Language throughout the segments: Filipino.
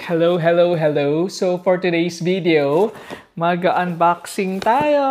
Hello, hello, hello. So for today's video, mag-unboxing tayo.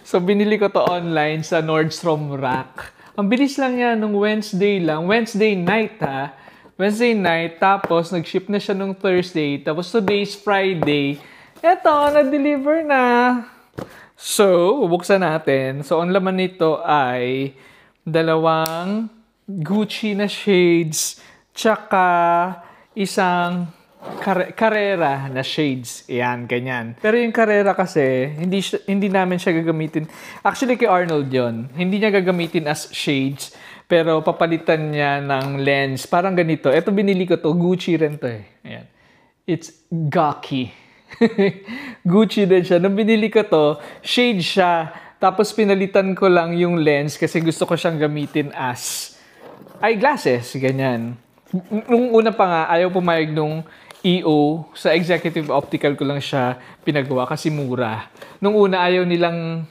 So binili ko to online sa Nordstrom Rack. Ang bilis lang yan, nung Wednesday night ha. Wednesday night, tapos nag-ship na siya nung Thursday, tapos today's Friday. Eto, na-deliver na. So, bubuksan natin. So, ang laman nito ay dalawang Gucci na shades, tsaka isang Carrera na shades. Ayan, ganyan. Pero yung Carrera kasi, hindi namin siya gagamitin. Actually, kay Arnold yon. Hindi niya gagamitin as shades, pero papalitan niya ng lens. Parang ganito. Ito binili ko to. Gucci rin to eh. Ayan. It's Gaki. Gucci din siya. Nung binili ko to, shade siya. Tapos pinalitan ko lang yung lens kasi gusto ko siyang gamitin as eyeglasses. Ganyan. Nung una pa nga, ayaw pumayag nung EO. Sa Executive Optical ko lang siya pinagawa kasi mura. Nung una, ayaw nilang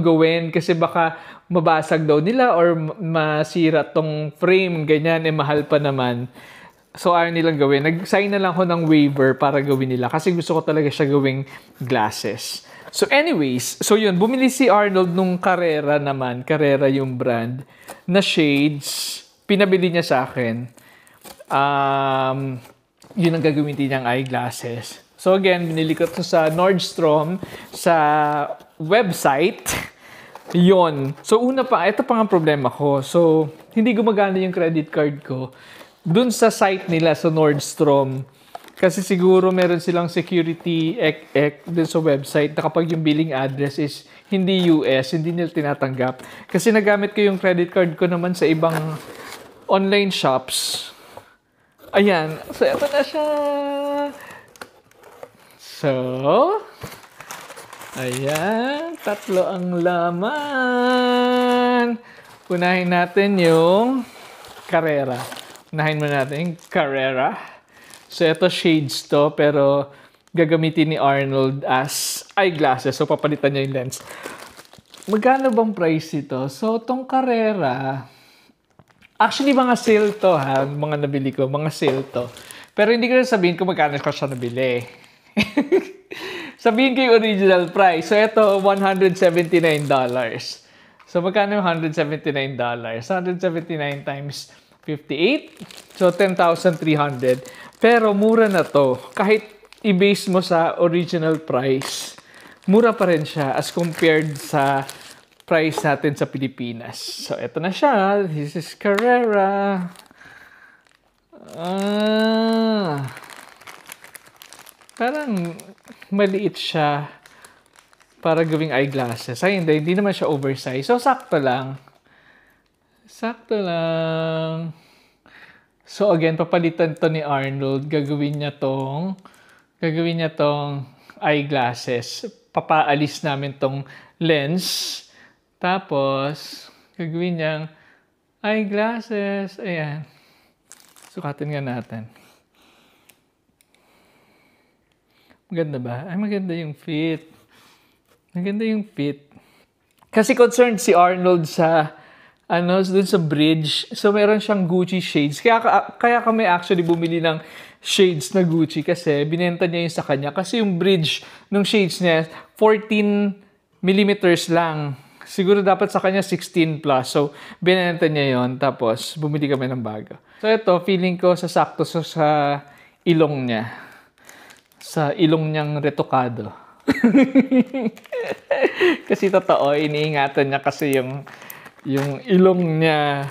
gawin kasi baka mabasag daw nila or masira tong frame. Ganyan, mahal pa naman. So, ayaw nilang gawin. Nag-sign na lang ako ng waiver para gawin nila kasi gusto ko talaga siya gawing glasses. So, anyways, so yun, bumili si Arnold nung Carrera naman. Carrera yung brand na shades. Pinabili niya sa akin. Yun ang gagawin niyang eyeglasses. So, again, binili ko to sa Nordstrom sa website. Yun. So, ito pa ang problema ko. So, hindi gumagana yung credit card ko dun sa site nila sa Nordstrom. Kasi siguro meron silang security dun sa website na kapag yung billing address is hindi US, hindi nila tinatanggap. Kasi nagamit ko yung credit card ko naman sa ibang online shops. Ayan. So, ito na siya. So, ayan. 3 ang laman. Unahin natin yung Carrera. Unahin mo natin yung Carrera. So, ito shades to, pero gagamitin ni Arnold as eyeglasses. So, papalitan niya yung lens. Magkano bang price ito? So, tong Carrera, actually, mga sale to ha. Mga nabili ko, mga sale to. Pero hindi ko na sabihin kung magkano ko siya nabili. Sabihin ko yung original price. So, ito, $179. So, magkano yung $179? 179 times 58. So, 10,300. Pero, mura na to. Kahit i-base mo sa original price, mura pa rin siya as compared sa price natin sa Pilipinas. So, ito na siya. This is Carrera. Parang maliit siya para gawing eyeglasses. Ay, hindi naman siya oversized. So, sakto lang. Sakto lang. So, again, papalitan to ni Arnold. Gagawin niya tong eyeglasses. Papaalis namin tong lens. Tapos, gagawin niyang eyeglasses. Ayan. Sukatin nga natin. Maganda ba? Ay, maganda yung fit. Maganda yung fit. Kasi concerned si Arnold sa dun sa bridge. So, meron siyang Gucci shades. Kaya kami actually bumili ng shades na Gucci kasi binenta niya yung sa kanya. Kasi yung bridge ng shades niya, 14 millimeters lang. Siguro dapat sa kanya 16 plus. So, binenta niya yon. Tapos, bumili kami ng bago. So, ito, feeling ko sasakto sa ilong niya. Sa ilong niyang retokado. Kasi totoo, iniingatan niya kasi yung ilong niya.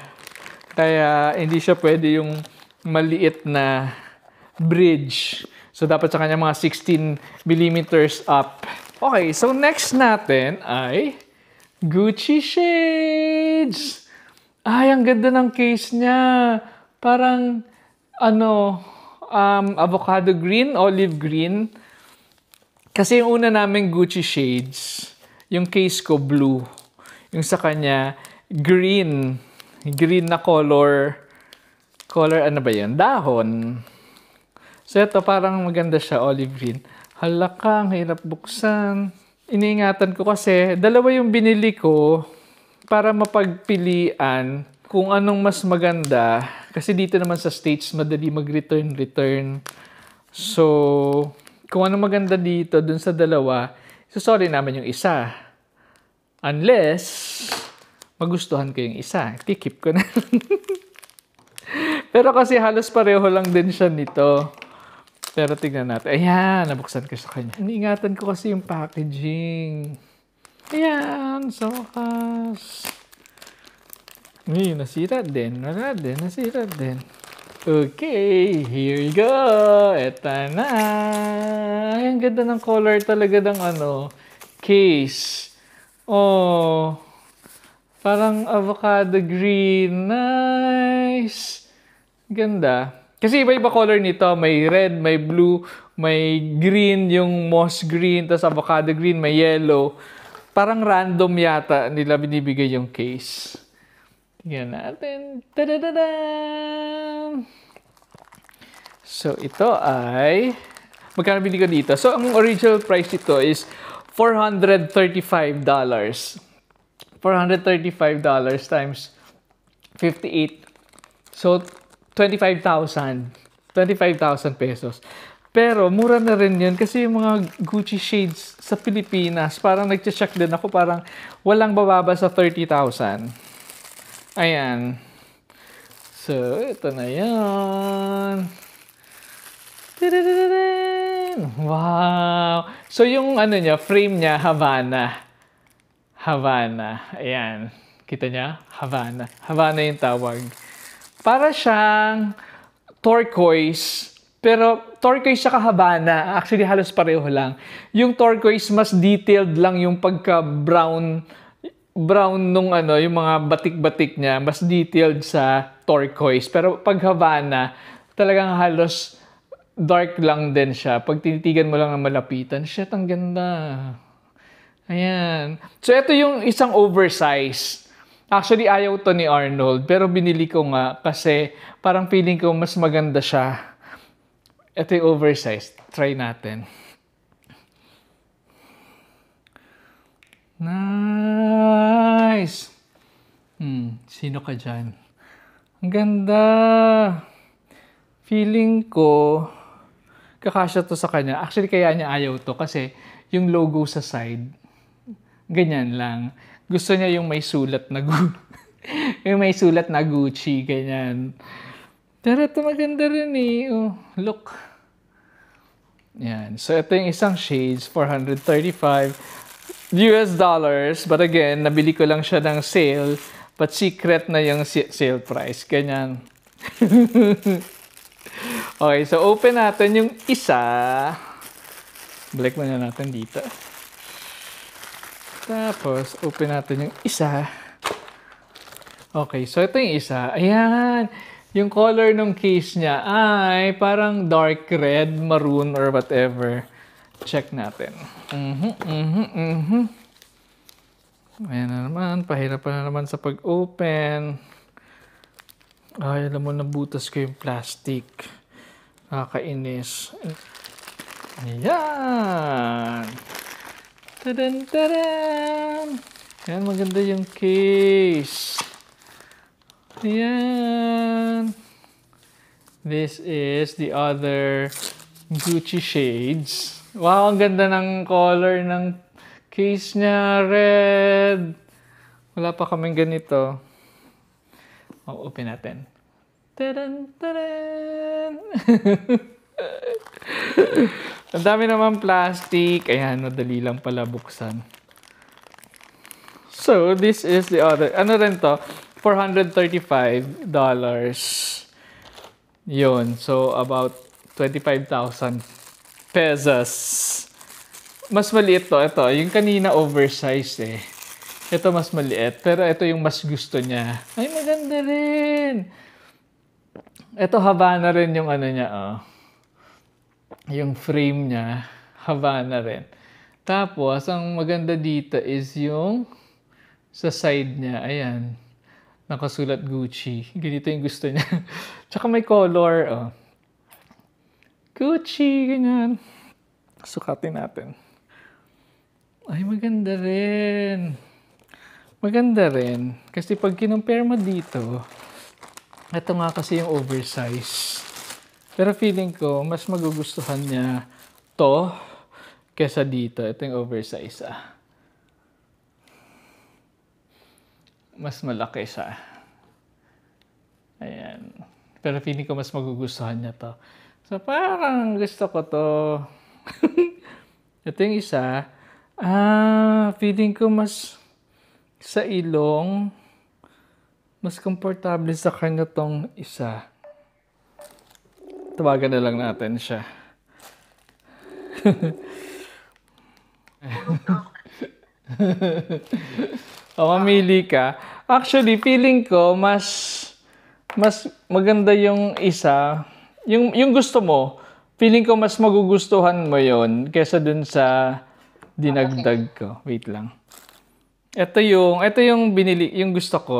Kaya, hindi siya pwede yung maliit na bridge. So, dapat sa kanya mga 16 millimeters up. Okay, so next natin ay Gucci shades. Ay, ang ganda ng case niya. Parang, avocado green, olive green. Kasi yung una namin Gucci shades, yung case ko blue. Yung sa kanya, green. Green na color. Color, ano ba yun? Dahon. So, ito parang maganda siya, olive green. Halakang, hirap buksan. Iniingatan ko kasi, dalawa yung binili ko para mapagpilian kung anong mas maganda. Kasi dito naman sa States, madali mag-return. So, kung ano maganda dito, dun sa dalawa, sorry namin yung isa. Unless, magustuhan ko yung isa. Keep ko na. Pero kasi halos pareho lang din siya nito. Pero tignan natin. Ayan, nabuksan ko sa kanya. Iniingatan ko kasi yung packaging. Ayan, sa wakas. Uy, nasira din. Nasira din. Okay, here we go. Eto na. Ay, ang ganda ng color talaga ng case. Oh, parang avocado green. Nice. Ganda. Kasi iba-iba color nito. May red, may blue, may green, yung moss green, tapos avocado green, may yellow. Parang random yata nila binibigay yung case. Tingnan natin. Ta-da-da-da! So, ito ay... Magkano bili ko dito? So, ang original price ito is $435. $435 times 58. So, 25,000. 25,000 pesos. Pero, mura na rin yun kasi yung mga Gucci shades sa Pilipinas, parang nag-check din ako, parang walang bababa sa 30,000. Ayan. So, ito na yan. Wow! So, yung niya, frame niya, Havana. Ayan. Kita niya? Havana. Havana yung tawag. Para siyang turquoise. Pero, turquoise siya Havana. Actually, halos pareho lang. Yung turquoise, mas detailed lang yung pagka-brown nung yung mga batik-batik niya, mas detailed sa turquoise. Pero pag Havana, talagang halos dark lang din siya. Pag tinitigan mo lang ng malapitan, shit, ang ganda. Ayan. So, ito yung isang oversize. Actually, ayaw to ni Arnold, pero binili ko nga kasi parang feeling ko mas maganda siya. Ito yung oversize. Try natin. Nice! Sino ka dyan? Ang ganda! Feeling ko, kakasya to sa kanya. Actually, kaya niya ayaw to kasi yung logo sa side, ganyan lang. Gusto niya yung may sulat na yung may sulat na Gucci, ganyan. Pero ito maganda rin eh. Oh, look. Yan. So, ito yung isang shades, $435 US. But again, nabili ko lang siya ng sale. But secret na yung sale price. Ganyan. Okay, so open natin yung isa. Balik muna natin dito. Tapos, open natin yung isa. Okay, so ito yung isa. Ayan. Yung color ng case niya ay parang dark red, maroon, or whatever. Check natin. Ayan na naman. Pahirapan na naman sa pag-open. Ay, alam mo, nabutas ko yung plastic. Nakakainis. Ayan. Tadan, tadan. Ayan, maganda yung case. Ayan. This is the other Gucci shades. Wow, ang ganda ng color ng case niya. Red. Wala pa kaming ganito. Open natin. Tadan, tadan. Ang dami naman plastic. Ayan, madali lang pala buksan. So, this is the other. Ano rin to? $435. Yun. So, about 25,000 pesos. Mas maliit to. Ito, yung kanina oversized eh. Ito mas maliit. Pero ito yung mas gusto niya. Ay, maganda rin. Ito, Havana rin yung ano niya. Oh. Yung frame niya. Havana rin. Tapos, ang maganda dito is yung sa side niya. Ayan. Nakasulat Gucci. Ganito yung gusto niya. Tsaka may color. Oh. Gucci, ganyan. Sukatin natin. Ay, maganda rin. Maganda rin. Kasi pag kinumpare mo dito, Ito nga kasi yung oversize. Pero feeling ko, mas magugustuhan niya to kesa dito. Ito yung oversize Mas malaki siya. Ayan. Pero feeling ko mas magugustuhan niya to. So parang gusto ko to. Ito yung isa. Feeling ko mas sa ilong, mas komportable sa kanya tong isa. Tawagan na lang natin siya. O, mamili ka. Actually, feeling ko mas maganda yung isa. Yung gusto mo, feeling ko mas magugustuhan mo yon kesa dun sa dinagdag ko. Wait lang. Ito yung binili, yung gusto ko.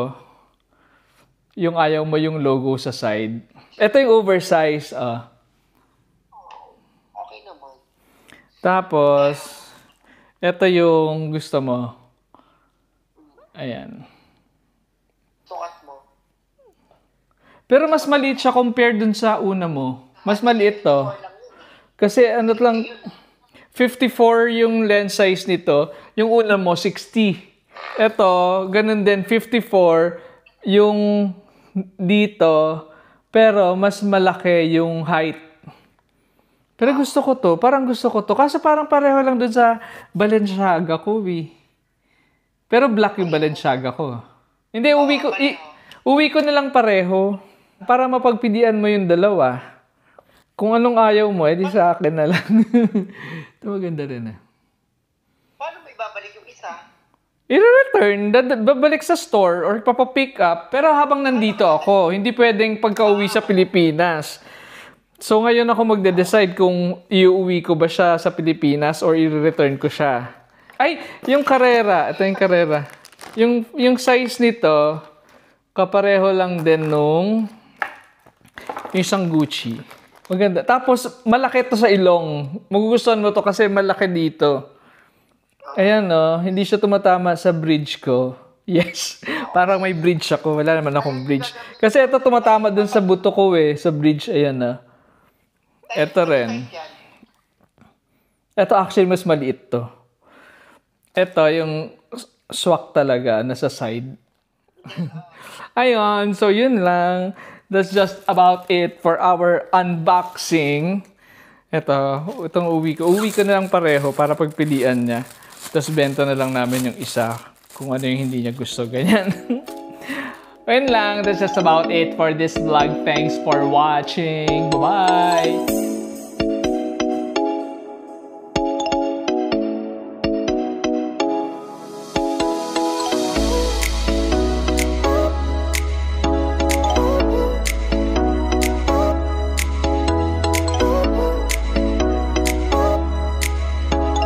Yung ayaw mo yung logo sa side. Ito yung oversize, Okay naman. Tapos, ito yung gusto mo. Ayan. Sukat mo. Pero mas maliit siya compare dun sa una mo. Mas maliit to. Kasi ano lang, 54 yung lens size nito. Yung una mo, 60. Ito, ganun din, 54 yung dito. Pero mas malaki yung height. Pero gusto ko to. Parang gusto ko to. Kaso parang pareho lang dun sa Balenciaga ko, Pero black yung Balenciaga ko. Hindi, uwi ko na lang pareho. Para mapagpilian mo yung dalawa. Kung anong ayaw mo, edi sa akin na lang. Ito maganda rin Paano mo ibabalik yung isa? I-return, babalik sa store or papapick up. Pero habang nandito ako, hindi pwedeng pagka-uwi sa Pilipinas. So ngayon ako magde-decide kung iuwi ko ba siya sa Pilipinas or i-return ko siya. Ay, yung Carrera. Ito yung Carrera. Yung size nito, kapareho lang din nung yung isang Gucci. Maganda. Tapos, malaki to sa ilong. Magugustuhan mo to kasi malaki dito. Ayan, hindi siya tumatama sa bridge ko. Yes. Parang may bridge ako. Wala naman akong bridge. Kasi ito tumatama dun sa buto ko sa bridge. Ayan, Ito rin. Ito actually mas maliit to. Ito yung swak talaga. Nasa side. Ayun. So, yun lang. That's just about it for our unboxing. Itong uwi ko. Uwi ko na lang pareho para pagpilian niya. Tapos benta na lang namin yung isa kung ano yung hindi niya gusto. Ganyan. Ayun lang. That's just about it for this vlog. Thanks for watching. Bye-bye!